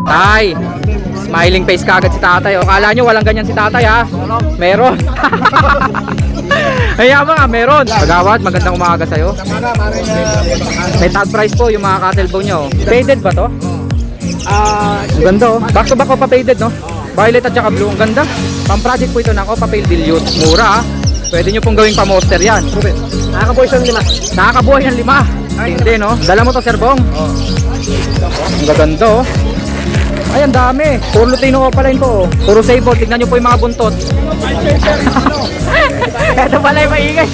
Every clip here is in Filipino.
Tay, smiling face kagad si tatay. O, kala nyo walang ganyan si tatay ha? Meron. Kaya mga meron. Kagawad, magandang umaga sa'yo. May tag price po yung mga cattle bone nyo. Faded ba to? Ang ganda oh. Back to back pa faded no? Violet at saka blue. Ang ganda. Pang project po ito ng Papel Dilute. Mura ha. Pwede nyo pong gawing pa-monster yan. Nakakabuhay ng 5. Nakakabuhay ng 5. Hindi no? Dala mo to Sir Bong. Ang gaganda oh. Ay, ang dami. Puro Lutino Opaline po. Puro sable. Tignan nyo po yung mga buntot. Ito pala yung maingay.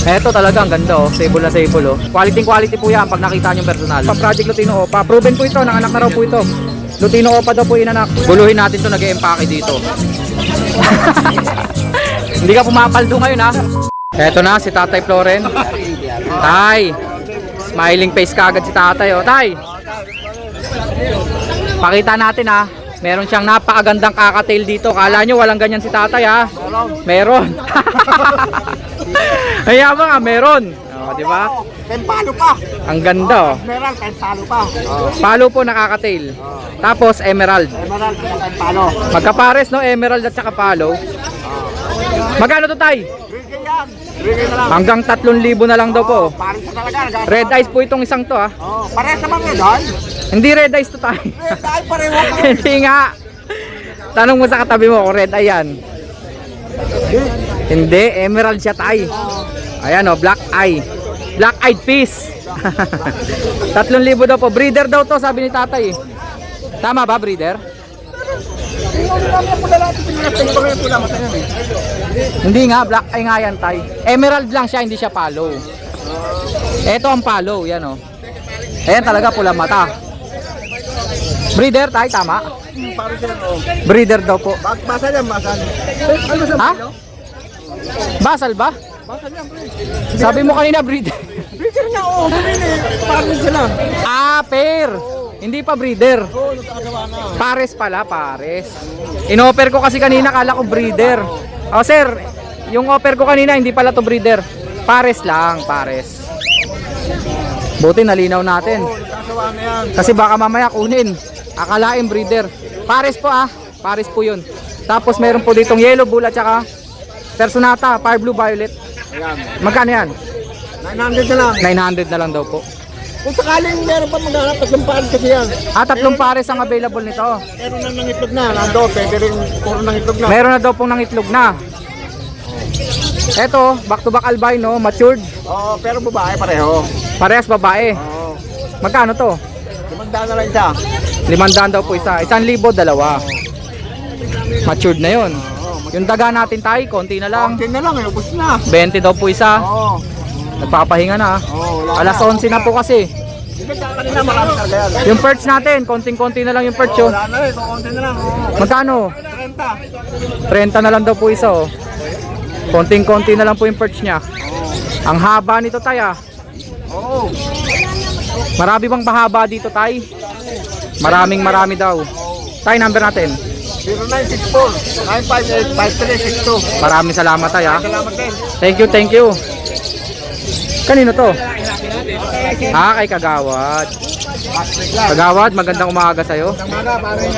Ito talaga ang ganda oh. Sable na sable oh. Quality po yan pag nakita nyo personal. Pang-project Lutino Opa. Proven po ito. Nanganak na raw po ito. Lutino Opa daw po inanak. Buluhin natin ito. Nag-e-empake dito. Hindi ka pumapaldo ngayon ha. Ito na si Tatay Floren. Tay, smiling face kagad si tatay oh. Tay, pakita natin ha. Meron siyang napakagandang kakatail dito. Kala nyo walang ganyan si tatay ha? Meron. Kaya mga meron. O, di ba? Palo pa. Ang ganda oh. Emerald, palo pa. Palo po nakakatail. Tapos emerald. Emerald, palo. Magkapares no, emerald at saka palo. Magkano to tay? Bigay yan. Bigay na lang. Hanggang 3,000 na lang daw po. Pares na talaga. Red eyes po itong isang to ha. Pares naman red eyes. Hindi red eyes to tay. Red eye pareho ka. Hindi nga. Tanong mo sa katabi mo kung red eye yan. Hindi, emerald siya tay. Ayan o, black eye. Black eyed peas. 3,000 daw po. Breeder daw to sabi ni tatay. Tama ba breeder? Hindi nga, black eye nga yan tay. Emerald lang siya, hindi siya palo. Ito ang palo, yan o. Ayan talaga pula mata. Breeder tay, tama? Breeder daw po. Basal yan, basal. Ha? Basal ba? Basal yan, bro. Sabi mo kanina breeder. Breeder nga, oo. Pares sila. Ah, pair. Hindi pa breeder. Oo, nagkakagawa na. Pares pala, pares. In-offer ko kasi kanina, kala ko breeder. Oh sir, yung offer ko kanina hindi pala to breeder. Pares lang, pares. Buti nalinaw natin. Oo, nagkakagawa na yan. Kasi baka mamaya kunin. Akalain breeder. Pares po ah. Pares po yun. Tapos meron po ditong yellow bull at saka personata, fire blue violet. Ayan. Magkano yan? 900 na lang. 900 na lang daw po. Kung sakaling meron pa maghanap, tatlong pares kasi yan. Ah, 3 pares ang available nito. Meron na nangitlog na. Nando, pwede rin puro nangitlog na. Meron na daw pong nangitlog na. Eto, back to back albino, matured. Oo, pero babae pareho. Parehas babae. Oo. Magkano to? 500 na lang isa. 500 daw po isa. 1,000 dalawa. Matured na yun. Yung daga natin tayo, konti na lang. 10 na lang, ubos na. 20 daw po isa. Oo. Nagpapahinga na. Oo, wala Alas na. 11 na po kasi. Hindi ka kanina marami talaga yan. Yung perch natin, konting-konti na lang yung perch oh. Wala na rin, konti na lang. Oo. Magkano? 30. 30 na lang daw po isa oh. Konting-konti na lang po yung perch niya. Ang haba nito tay ah. Oo. Marami bang bahaba dito tay? Marami daw. Tay, number natin. 0964-958-5362. Maraming salamat tay ah. Salamat din. Thank you. Kanino to? Ah, kay Kagawad. Kagawad, magandang umaga sa'yo. Umaga, parang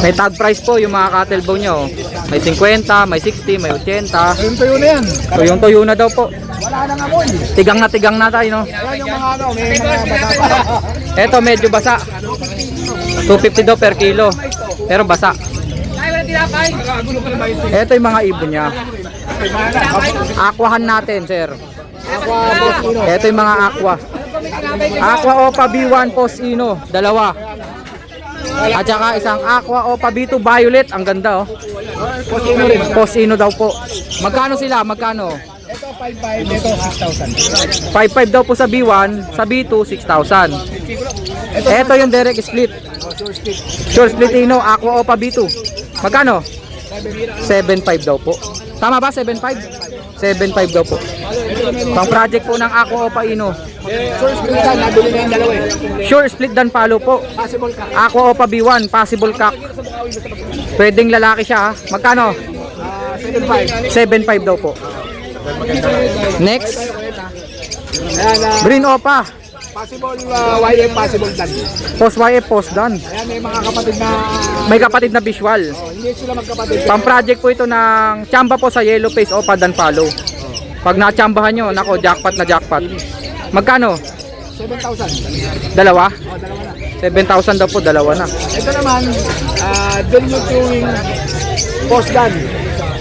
May tag price po yung mga cattle bone nyo. May 50, may 60, may 80. yung tuyo na yan. So yung tuyo na daw po. Wala nang amoy. Tigang na tayo no. Yan yung mga ano, may mga bata. Eto medyo basa. 250 daw per kilo. Pero basa. Eto yung mga ibon niya. Aquahan natin sir. Eto yung mga aqua. Aqua Opa B1 Post Ino, dalawa. At saka isang Aqua Opa B2 Violet, ang ganda oh. Post Ino daw po. Magkano sila? Magkano? Ito 5,500, ito 6,000. 5.5 daw po sa B1, sa B2 6,000. Ito yung direct split. Sure split Ino, Aqua Opa B2. Magkano? 7.5 daw po. Tama ba 7.5? 7.5 daw po. Pang project po ng Aqua Opa Ino. Sure split ka, nabili na yung dalawa eh. Sure split dan palo po. Possible ka. Aqua Opa B1, possible cock. Pwedeng lalaki siya ha. Magkano? 7,500. 7.5 daw po. Next, Ayan, Green Opa. Possible YF, possible dan. Post YF, post dan. Ayan, may mga kapatid na May kapatid na visual. hindi sila magkapatid. Pang-project po ito ng tsamba po sa yellow face o padan follow. Pag natsambahan nyo, nako, jackpot na jackpot. Magkano? 7,000. Dalawa? Oh, dalawa na. 7,000 daw po, dalawa na. Ito naman, dilute yung post dan.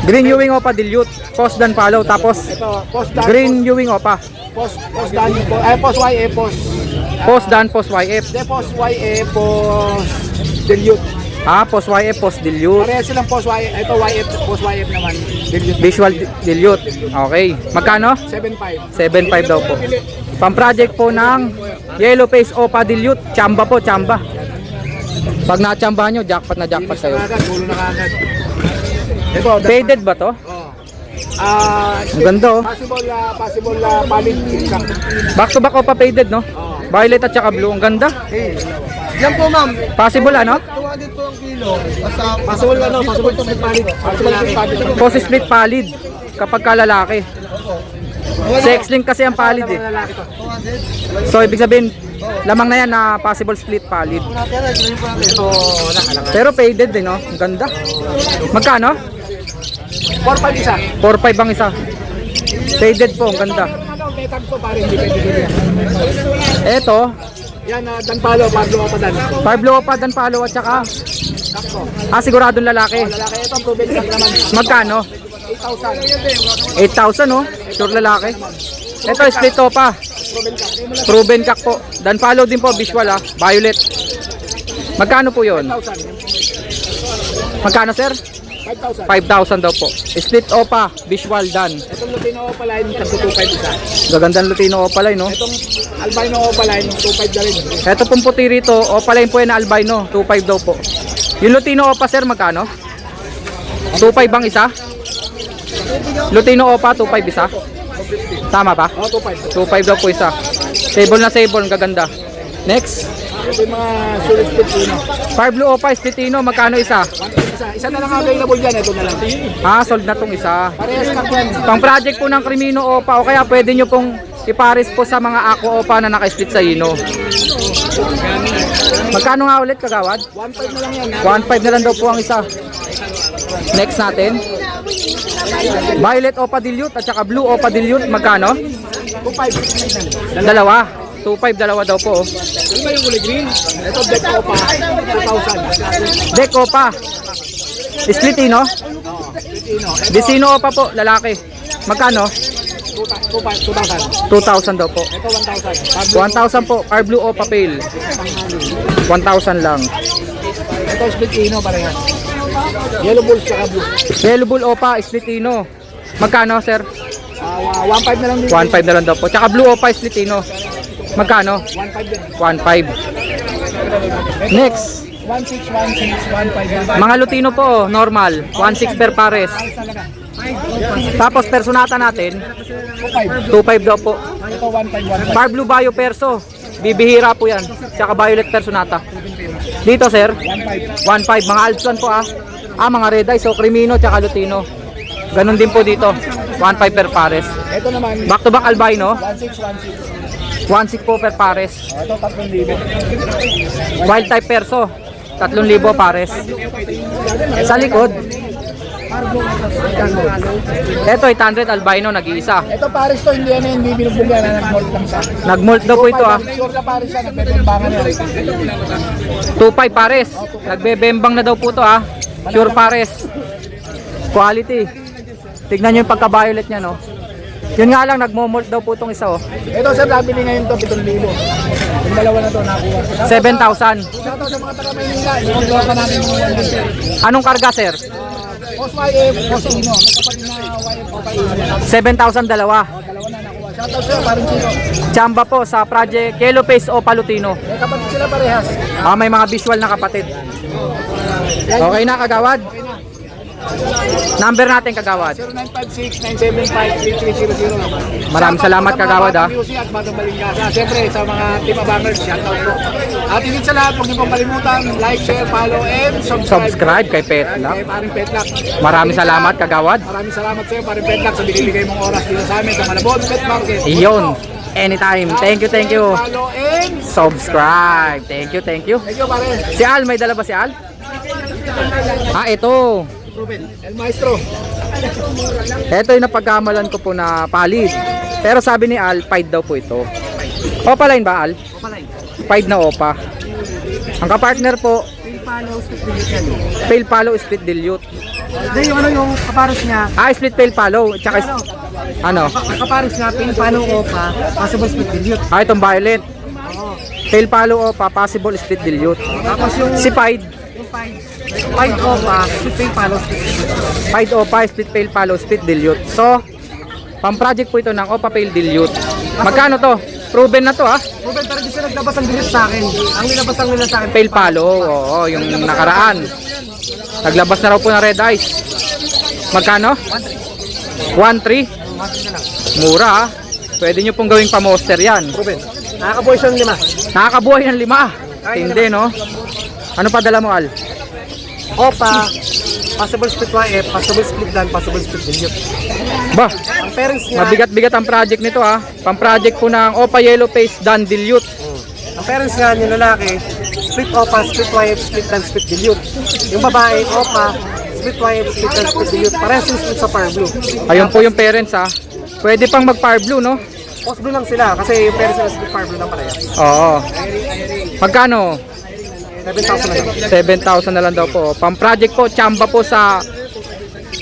Green Ewing Opa dilute, post dan follow. Tapos Ito, post dan. Green Ewing Opa. Post dan. Post YF, post. Post dan, post YF. Hindi, post YF, post dilute. Post YF, post dilute. Pareha silang post YF. Ito YF, post YF naman. Dilute. Visual dilute. Okay. Magkano? 7,500. 7,500 daw po. Pang-project po ng yellow face Opa dilute. Tsamba po, tsamba. Pag natsambahan nyo, jackpot na jackpot kayo. Tulo na kagad. Ito, Faded ba to? Ang ganda oh. possible palit. Back to back Opa faded no? Violet at saka blue. Ang ganda. Yan po ma'am. Possible ano? 200 po ang kilo. Basta possible to split palit. Possible to palit. Post split palid kapag kalalaki. Sex link kasi ang palid eh. So ibig sabihin lamang na yan na possible split palid. Ito, Pero faded din no? Ang ganda. Magkano? 4,500 isa. 4,500 ang isa. Faded po, ang ganda. May tag to pare, hindi pwede. Eto, Yan, dan palo, Pablo pa dan. Pablo Opa dan palo at saka Sakto. siguradong lalaki. Lalaki ito, proven cut naman. Magkano? 8,000. 8,000 no? Sure lalaki. Ito, split Opa. Proven cut. Proven kak po. Dan follow din po, visual ah. Violet. Magkano po yon? 5,000. Magkano sir? 5,000. 5,000 daw po. Split Opa, visual dan. Itong Lutino Opaline, tag 2,500 isa. Gagandang Lutino Opaline no? Itong Albino Opaline, 2,500 na rin. Ito pong puti rito, Opaline po yan na albino. 2,500 daw po. Yung Lutino Opa sir, magkano? 2,500 ang isa? Lutino Opa, 2,500 isa? Tama ba? Oh, 2,500. 2,500 daw po isa. Sable na sable, ang gaganda. Next. Ito yung mga sulit Lutino. Fire Blue Opa, Splitino, magkano isa? Isa na lang available dyan, ito na lang. Sold na tong isa. Parehas lang yan. Pang project po ng Crimino Opa o kaya pwede nyo pong ipares po sa mga Aqua Opa na naka-split sa Ino. Magkano nga ulit kagawad? 1,500 na lang yan. 1,500 na lang daw po ang isa. Next natin. Violet Opa Dilute at saka Blue Opa Dilute, magkano? 2,500. Dalawa. 2,500 dalawa daw po. Ano ba yung kulay green? Ito, deck ko pa. 2,000. Deck Opa. Splitino. Lutino. Vicino Opa po, lalaki. Magkano? 2,000. 2,000 daw po. Ito, 1,000. 1,000 po, Fire Blue Opa Pale. 1,000 lang. Ito, Splitino, parehas. Yellow Bulls tsaka blue. Yellow Bull Opa, Splitino. Magkano, sir? 1,500 na lang din. 1,500 na lang daw po. Tsaka Blue Opa, Splitino. Magkano? 1,500 din. 1,500. Next. 1,600, 1,500. Mga Lutino po, oh, normal. 1,600 per pares. Tapos personata natin, 2,500. 2,500 daw po. Ito, 1,500. Fire Blue Bio Perso. Bibihira po yan. Tsaka Violet Personata. Dito, sir. 1,500. Mga Alpson po ah. Mga Red Eyes. So, Crimino tsaka Lutino. Ganon din po dito. 1,500 per pares. Ito naman, Back to back albino. 1,600. 1,600 po per pares. Ito, 3,000. Wild type perso. 3,000 pares. Sa likod. Ito 800 albino nag-iisa. Ito, Paris to, hindi yan, hindi binubulyan na nag-molt lang siya. Nag-molt daw po ito ah. Sure na Paris siya, nagbebembangan yan. 2,500 pares. Nagbebembang na daw po ito ah. Sure pares. Quality. Tignan nyo yung pagka-violet niya no. Yun nga lang, nagmo-molt daw po itong isa oh. Ito, sir, nabili ngayon to, 7,000. Yung dalawa na to, nakuha. 7,000. Shoutout sa mga taga-Maynila, inuunduhan ka namin mga yan. Anong karga sir? Post YF, Post Ino. May kapatid na YF o pa 7,000 dalawa. dalawa na nakuha. Shoutout sir, parang sino. Chamba po sa project Yellow Face o Palutino. May kapatid sila parehas. May mga visual na kapatid. Okay na kagawad? Number natin kagawad. 0956-975-3300. Maraming salamat, kagawad, ah. At Batang Balingasa. Siyempre sa mga team abangers, shoutout po. At higit sa lahat, huwag niyo pong kalimutan, like, share, follow, and Subscribe kay Petlac. Kay Paring Petlac. Maraming salamat kagawad. Maraming salamat sa iyo, Paring Petlac, sa binibigay mong oras dito sa amin sa Malabon Pet Market. Iyon. anytime. Thank you, thank you. Follow and Subscribe. Thank you, thank you. thank you pare. Si Al, may dala ba si Al? Ah, ito. Ruben, El Maestro. Ito yung napagkamalan ko po na palid. Pero sabi ni Al, pied daw po ito. Opa line ba, Al? Pied na opa. Ang kapartner po, Pale Palo Split Dilute. Hindi, yung ano yung kaparos niya. Ah, Split Pale Palo. Tsaka, ano? Ang kaparos niya, Pale Opa, possible split dilute. Ah, itong violet. Pale Palo Opa, possible split dilute. Tapos yung Si Pied. Pine Opa, split Palo split dilute. Pied Opa, Split Pale Palo, Split Dilute. So, pang-project po ito ng Opa Pale Dilute. Magkano to? Proven na to ha? Ruben, pero di siya naglabas ang dilute sa akin. Ang nilabas ang nila sa akin. Pale Palo, oo, yung nakaraan. Naglabas na raw po ng red eyes. Magkano? 1.3? Mura ha? Pwede nyo pong gawing pa-monster yan. Ruben, nakakabuhay siya ng 5. Nakakabuhay ng 5. Hindi no? Ano pa dala mo, Al? Opa, possible split YF, possible split land, possible split dilute. Ba, Ang parents niya, mabigat-bigat ang project nito ha. Pang-project po ng Opa Yellow Face Dan Dilute. ang parents niya, yung lalaki, split Opa, split YF, split land, split dilute. Yung babae, Opa, split YF, split land, split dilute. Parehas yung split sa Fire Blue. Ayun po yung parents ha. Pwede pang mag-Fire Blue no? Post blue lang sila kasi yung parents nila split Fire Blue lang parehas. Oo. Magkano? 7,000 na lang. 7,000 na lang daw po. Pang-project po, chamba po sa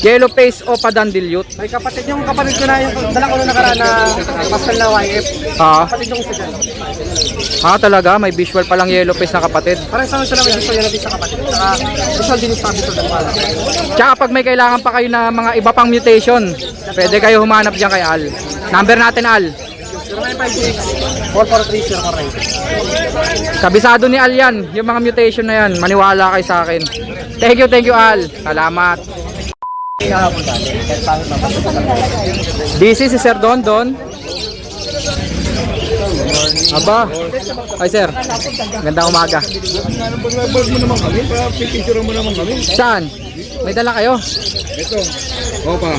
Yellow Face Opa Dan Dilute. May kapatid, yung kapatid ko na, yung dala ko na nakaraan na pastel na YF. Ah, Kapatid yung isa dyan. talaga? May visual palang Yellow Face na kapatid. Parang saan sila may visual natin sa kapatid. Saka visual din yung sabi ko ng pala. Tsaka pag may kailangan pa kayo na mga iba pang mutation, pwede kayo humanap dyan kay Al. Number natin, Al. 0956-443-048. Kabisado ni Al yan, yung mga mutation na yan. Maniwala kayo sa akin. Thank you, Al. Salamat. Busy si Sir Don. Aba. Ay sir, gandang umaga. Saan? May dala kayo? Ito, Opa.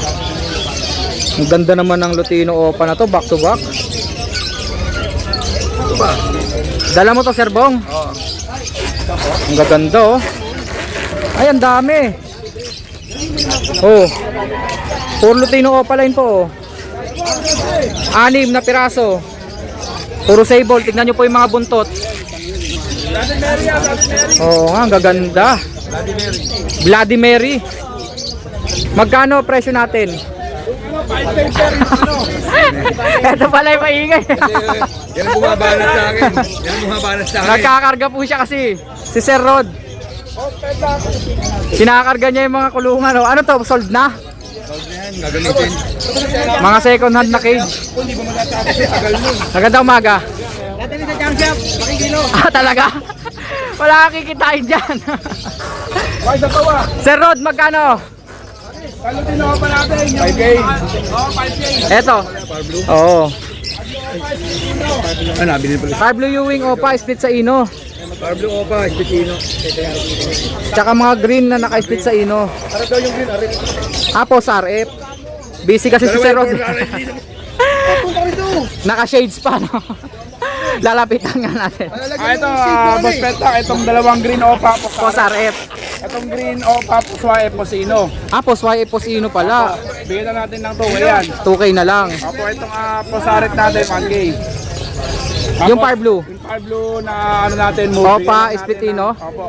Ang ganda naman ng Lutino Opa na to, back to back. Dala mo to, Sir Bong? Oo. Ang gaganda oh. Ay, ang dami. Oh. Puro Lutino Opa line po oh. 6 na piraso. Puro sable. Tignan nyo po yung mga buntot. Oo nga, ang gaganda. Bloody Mary. Magkano presyo natin? Ito pala yung maingay. Yan ang bumabanat sa akin. Yan ang bumabanat sa akin. Nagkakarga po siya kasi. Si Sir Rod. Sinakarga niya yung mga kulungan. Oh. Ano to? Sold na? Gagamitin. Mga second hand na cage. Magandang umaga. Dati sa junk shop, makikilo. Ah, talaga? Wala kang kikitain dyan. Why sa tawa? Sir Rod, magkano? Kalo din ako pa natin. 5K. Oo, 5K. Eto. Oo. Ano, binili pala. Fire Blue Ewing Opa, split sa Ino. Pablo Opa, Espitino. Tsaka mga green na naka-split sa Ino. Sarap daw yung green, Arit. Apos RF. Busy kasi si Sir Rod. Naka-shades pa, no? Lalapitan nga natin. Ito, Boss Peta, itong dalawang green Opa po. Apos RF. Itong green Opa po sa Eposino. Apos Apos Ino pala. Bigyan na natin ng 2 yan. 2K na lang. Opo, itong Posaret natin, 1K. Yung Fire Blue. Yung Pablo na ano natin, movie. Opa, bigyan natin Espitino. ng- Opo.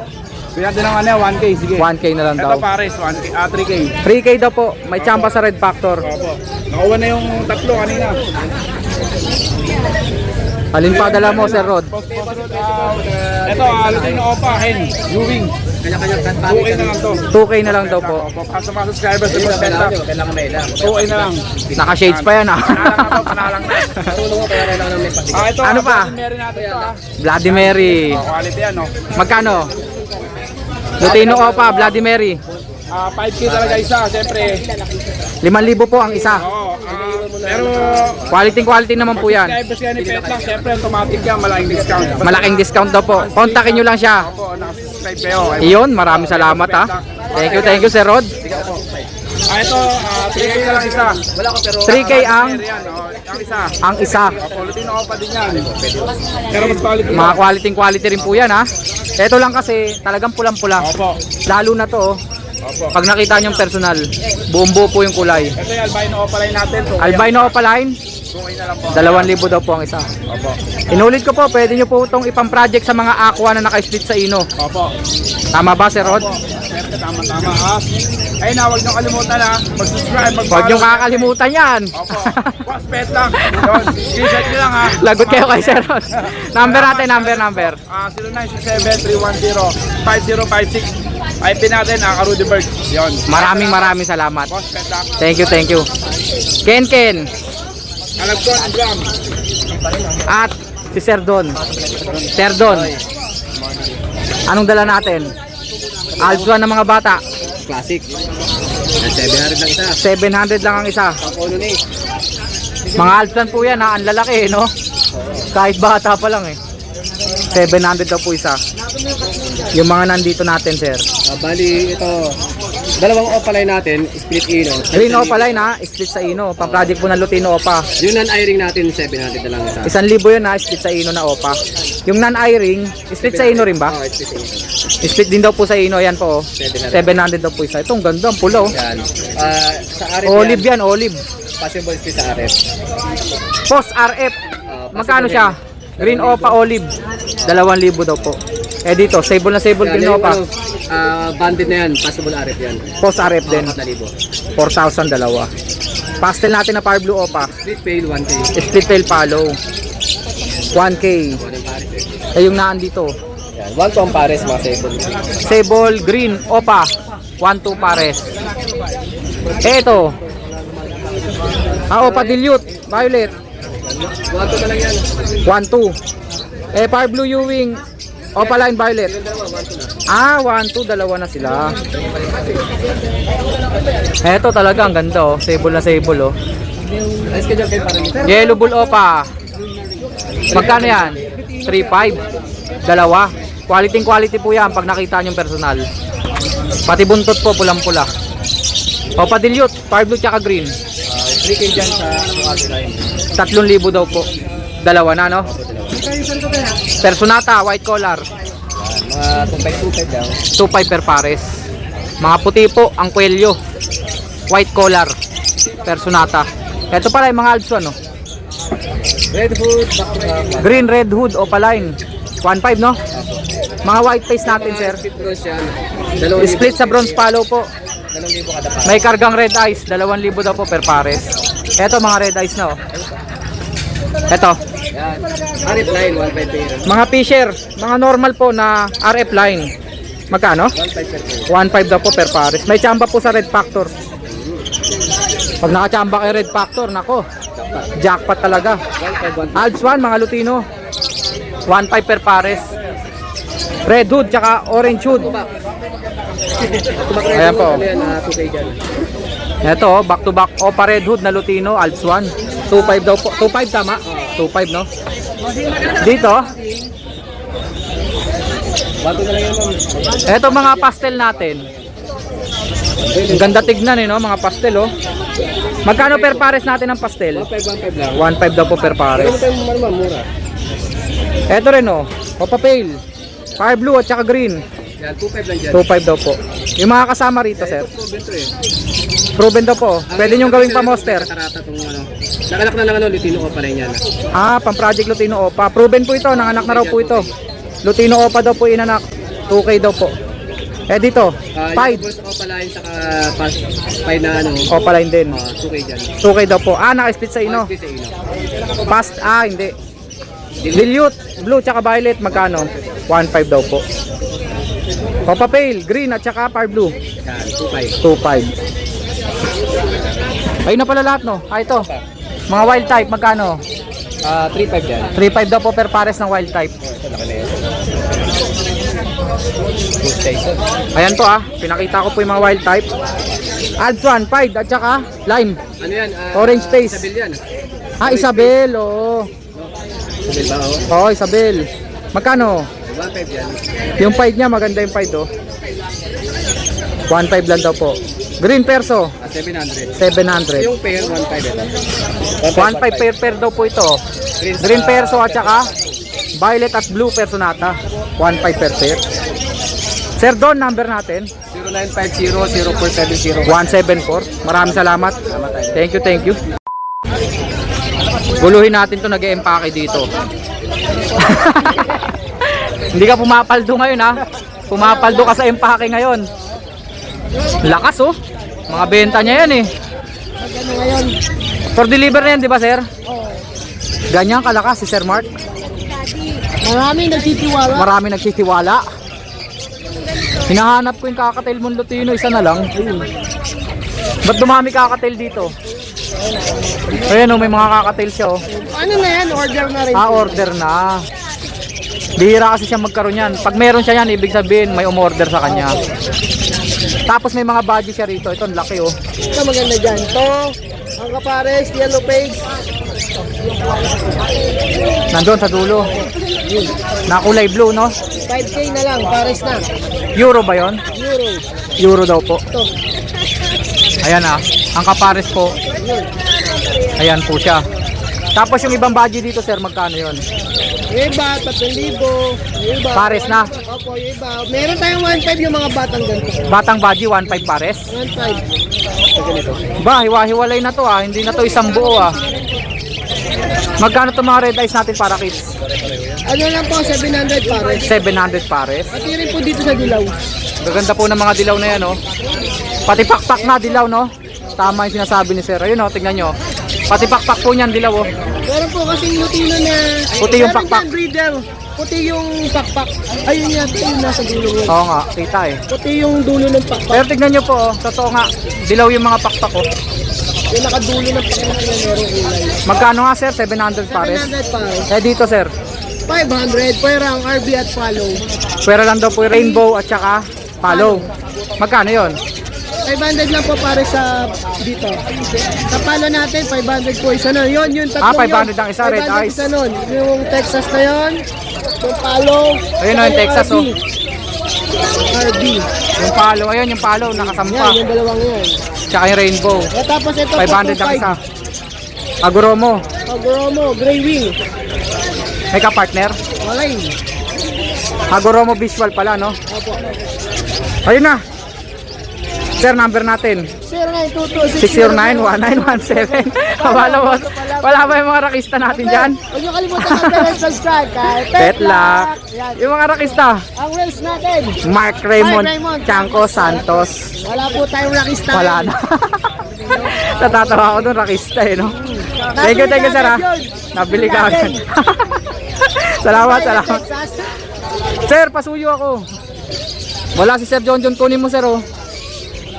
Bigyan natin ng ano, 1K, sige. 1K na lang Ito daw. pares, 1K, 3K. 3K daw po. May champa sa Red Factor. Opo. Nakuha na yung tatlo kanina. Alin pa dala mo, Sir Rod? Ito, Lutino Opa, Hen, Ewing. Kanya-kanya 2K na lang to. 2K na lang daw po. Opo, para sa mga subscribers sa Boss Peta. 2K na lang. Naka-shades pa yan ah. Panalang na. Ito, Ano pa? Meron natin ito Bloody Mary. Quality yan, no? Magkano? Lutino Opa, Bloody Mary. 5K talaga isa, siyempre. 5,000 po ang isa. Oo, pero Quality naman po yan. subscribers kaya ni Petla, siyempre automatic yan, malaking discount. Malaking discount daw po. Kontakin nyo lang siya. Opo, nakasubscribe kayo. Iyon, maraming salamat ha. Thank you Sir Rod. Ito, 3K na lang isa. 3K ang Yan, ang isa. isa. Lutino Opa din yan. Pero mas quality. Mga quality rin po yan ha. Ito lang kasi talagang pulang-pula. Opo. Lalo na to, Opo. pag nakita nyo yung personal, buo po yung kulay. Ito yung albino opaline natin. So, Albino opaline, 2K na lang po. 2,000 daw po ang isa. Opo. Inulit ko po, pwede nyo po itong ipang-project sa mga aqua na naka-split sa ino. Opo. Tama ba, Sir Rod? Opo. Tama ha. Ayun na, huwag nyo kalimutan ha. Mag-subscribe, mag-follow. Huwag nyo kakalimutan yan. Opo. Watch pet lang. Yun. Screenshot nyo lang ha. Lagot kayo kay Sir Rod. Number natin, number. 0967-310-5056. IP natin, Rudy Bird. Yun. Maraming salamat. Watch pet lang. Thank you. Ken. Alam ko, ang drum. At si Sir Don. Sir Don. Anong dala natin? Alpha ng mga bata. Classic. 700 lang isa. 700 lang ang isa. Pang-uno ni. Mga Alpsan po yan ha, ang lalaki no? Kahit bata pa lang eh. 700 daw po isa. Yung mga nandito natin, sir. Bali, ito. Dalawang opaline natin, split ino. Green opaline ha, split sa ino. Pang project po ng Lutino Opa. Yung non-airing natin, 700 na lang isa. 1,000 yun ha, split sa ino na Opa. Yung non-airing, split sa ino rin ba? Oh, split ino. Split din daw po sa ino, yan po. 700 daw po isa. Itong ganda, ang pula oh. Yan. Sa RF Olive yan, olive. Possible split sa RF. Post RF. Magkano siya? Green Opa Olive. 2,000 daw po. Eh dito, sable na sable Green Yung Opa. banded na yan, possible RF yan. Post RF din. 4,000. 4,000 dalawa. Pastel natin na Fire Blue Opa. Split pale, 1K. Split tail follow. 1K. One ang pares eh. Eh yung naan dito. Yan. 1 to ang pares, mga sable. Sable Green Opa. 1-2 pares. Eh ito. Opa Dilute. Violet. 1 to na lang yan. 1-2. Eh Fire Blue Ewing. Opa Line Violet. Yung dalawa, 1 to na. 1-2, dalawa na sila. Eto talaga ang ganda oh. Sable na sable oh. Ayos ka dyan kayo parang ito. Yellow Bull Opa. Magkano yan? 3.5. Dalawa. Quality po yan pag nakita nyo yung personal. Pati buntot po pulang-pula. Opa Dilute, Fire Blue tsaka Green. 3K dyan sa mga line. 3,000 daw po. Dalawa na no? Personata, white collar. Mga 2.5 lang. 2.5 per pares. Mga puti po, ang kwelyo. White collar. Personata. Ito pala yung mga Alps ano? Red hood, back to back. Green Red Hood o paline. 1.5 no? Mga white face natin sir. Split bronze yan. 2,000. Split sa bronze palo po. 2,000 kada pa. May kargang red eyes. 2,000 daw po per pares. Ito mga red eyes na oh. Ito. Yan. RF line, 1.5 pair. Mga Fisher. Mga normal po na RF line. Magkano? 1.5 per pair. 1.5 daw po per pares. May tsamba po sa Red Factor. Pag nakachamba kay Red Factor, nako. Jackpot talaga. 1.5, 1.5. Alps 1, mga Lutino. 1.5 per pares. Red Hood, tsaka Orange Hood. Ayan po. 2K dyan. Ito, back to back. Opa Red Hood na Lutino, Alps 1. 2.5 daw po. 2.5 tama? 2.5 no? Dito, 1.2 na lang yan, ma'am. ito mga pastel natin. Ang ganda tignan no, mga pastel oh. Magkano per pares natin ang pastel? 1.5 lang. 1.5 daw po per pares. Ano tayo ma'am, mura? Ito rin oh, Opa Pale. Fire Blue at saka Green. Yan, 2.5 lang dyan. 2.5 daw po. Yung mga kasama rito sir. Proven to eh. Proven daw po. Pwede nyo gawing pa-monster. Katarata tong ano. Nakanak na lang ano, Lutino ko pa rin yan. Ah, pang Project Lutino Opa. Proven po ito, nanganak na raw po ito. Lutino Opa daw po inanak. 2K daw po. Eh dito, Yung 5. first ko pala yun, saka 5 na ano. Opa line din. 2K dyan. 2K daw po. Ah, naka-split sa ino. Space sa ino. Past, hindi. Dilute, blue tsaka violet, magkano? 1.5 daw po. Opa Pale, green at saka fire blue. Yan, 2.5. 2.5. Ayun na pala lahat no. Ah, ito. Mga wild type, magkano? 3.5 dyan. 3.5 daw po per pares ng wild type. Ito laki na yun. Good size. Ayan po pinakita ko po yung mga wild type. Alps 1, 5 at saka lime. Ano yan? Orange face. Isabel yan. Isabel, oo. Isabel ba oh? Oo, Isabel. Magkano? 1.5 yan. Yung 5 niya, maganda yung 5 oh. 1.5 lang daw po. Green Perso, 700. 700. Yung pair, 1.5 ito. 1.5 pair daw po ito. Green Perso at saka violet at blue Personata. 1.5 per pair. Sir Don, number natin 0950-0470. 174. Maraming salamat. Thank you, thank you. Guluhin natin to, nag-e-empake dito. Hindi ka pumapaldo ngayon ha. Pumapaldo ka sa empake ngayon. Lakas oh. Mga benta niya yan eh. For deliver na yan, di ba sir? Ganyan kalakas si Sir Mark. Maraming nagtitiwala. Marami nagtitiwala. Hinahanap ko yung Kakatail Mon Lutino, isa na lang. Ba't dumami Kakatail dito? Ayan oh, may mga Kakatail siya oh. Ano na yan? Order na rin. Order na. Bihira kasi siya magkaroon yan. Pag meron siya yan, ibig sabihin may umorder sa kanya. Tapos may mga badge siya rito. Ito, ang laki oh. Ito maganda dyan. Ito, ang kapares, yellow page. Nandun sa dulo. Na kulay blue, no? 5K na lang, pares na. Euro ba yon? Euro. Euro daw po. Ito. Ayan ah. Ang kapares po. Ayan po siya. Tapos yung ibang badge dito, sir, magkano yon? Yung iba, 3,000. Yung iba. Pares na. Opo, yung iba. Meron tayong 1.5 yung mga batang ganito. Batang badge, 1.5 pares. 1.5. Ba, hiwa-hiwalay na to ah. Hindi na to isang buo ah. Magkano to mga red eyes natin para kids? Ano lang po, 700 pares. 700 pares. Pati rin po dito sa dilaw. Gaganda po ng mga dilaw na yan oh. Pati pakpak na dilaw no. Tama yung sinasabi ni sir. Ayun oh, tingnan nyo. Pati pakpak po niyan dilaw oh. Meron po kasing Lutino na... Puti yung meron pakpak. dyan breeder. Puti yung pakpak. Ayun yata yung nasa dulo yun. Oo nga, kita eh. Puti yung dulo ng pakpak. Pero tignan nyo po oh, totoo nga. Dilaw yung mga pakpak oh. Yung nakadulo ng pakpak na meron kulay. Magkano nga sir? 700 pares. 700 pares. Eh dito sir. 500. Pwera ang RB at follow. Pwera lang daw po yung rainbow at saka follow. Magkano yon? 500 lang po pare sa dito. Sa palo natin, 500 po isa nun. Yun, yun, tatlong 500 ang isa, red 500 eyes. isa nun. Yung Texas na yun, yung palo. Ayun oh, yung Texas oh. RB. Yung palo, ayun yung palo, nakasampa. Yan, yung dalawang yun. Tsaka yung rainbow. At tapos ito, 500 ang isa. Aguromo. Agromo, Gray Wing. May ka-partner? Walay. Aguromo visual pala no? Opo. Ayun na. Sir, number natin. 0922-609-1917. 609-1917. Wala ba yung mga rakista natin dyan? Huwag niyo kalimutan mag-subscribe kay Petla. Yan. Yung mga rakista. Ang reels natin. Mark Raymond Mark Raymond Chanco Santos. Wala po tayong rakista. Wala na. Natatawa ako dun, rakista eh no? Thank you sir ha. Nabili ka agad. Salamat. Sir, pasuyo ako. Wala si Sir John, kunin mo sir oh.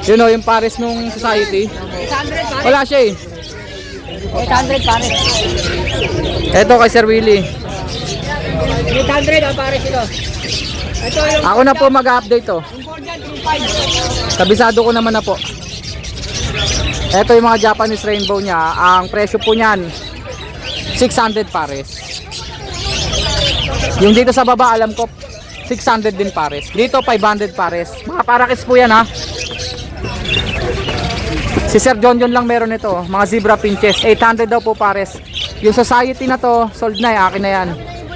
Yun o, yung pares nung society. 800 Wala siya eh. 800 pares. Eto kay Sir Willie. 800 ang pares ito. Ito yung Ako na po mag-update to. important 25. Kabisado ko naman na po. Eto yung mga Japanese rainbow niya. Ang presyo po niyan 600 pares. Yung dito sa baba alam ko 600 din pares. Dito 500 pares. Mga parakits po yan ha. Si Sir John lang meron ito. Mga zebra pinches. 800 daw po pares. Yung society na to sold na eh. Akin na yan.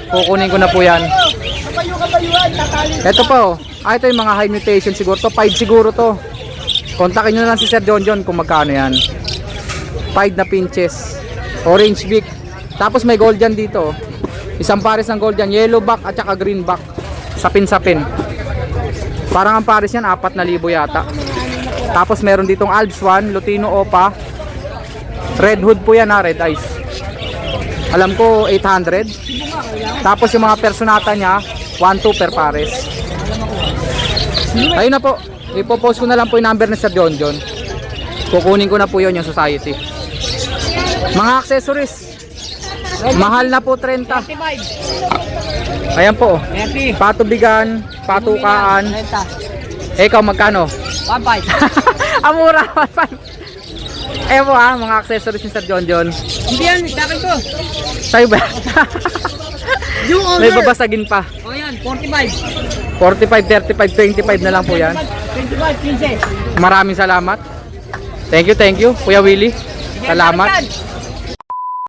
Kukunin ko na po yan. Kapayo-kapayuan, tatali. Ito po. Ito yung mga high mutation siguro to. 5 siguro to. Kontakin nyo na lang si Sir John kung magkano yan. 5 na pinches. Orange beak. Tapos may gold yan dito. Isang pares ng gold yan. Yellow back at saka green back. Sapin-sapin. Parang ang pares yan 4,000 yata. Tapos meron ditong Alps 1, Lutino Opa. Red hood po yan ha, red eyes. Alam ko 800. Tapos yung mga personata niya 1,200 per pares. Ayun na po. Ipopost ko na lang po yung number ni Sir John. Kukunin ko na po yun yung society. Mga accessories. Mahal na po 30. 25. Ayan po. 30. Patubigan, patukaan. 30. Ikaw magkano? 1.5. Amura, 1.5. Ayan po ha, mga accessories ni Sir John. Hindi yan, sa akin to. Sa'yo ba? Yung owner. May babasagin pa. O yan, 45. 45, 35, 25 na lang po yan. 25, 15. Maraming salamat. Thank you, Kuya Willie. Salamat.